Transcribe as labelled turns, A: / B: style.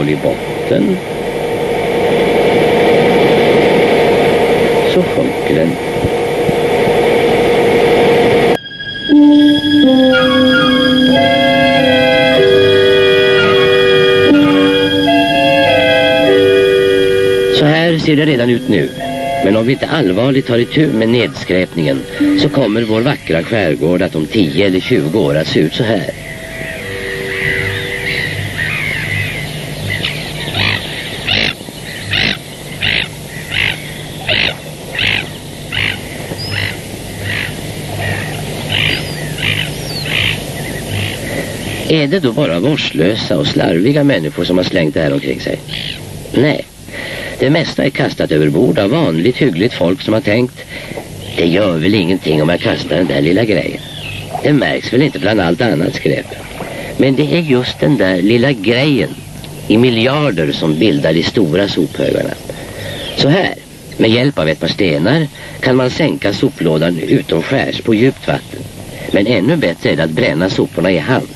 A: hål i botten så sjunker den. Så här ser det redan ut nu. Men om vi inte allvarligt tar itu med nedskräpningen så kommer vår vackra skärgård att om 10 eller 20 år att se ut så här. Är det då bara vårdslösa och slarviga människor som har slängt det här omkring sig? Nej. Det mesta är kastat över bord av vanligt hyggligt folk som har tänkt det gör väl ingenting om jag kastar den där lilla grejen. Det märks väl inte bland allt annat skräp. Men det är just den där lilla grejen i miljarder som bildar de stora sophögarna. Så här, med hjälp av ett par stenar kan man sänka soplådan utomskärs på djupt vatten. Men ännu bättre är det att bränna soporna i hand.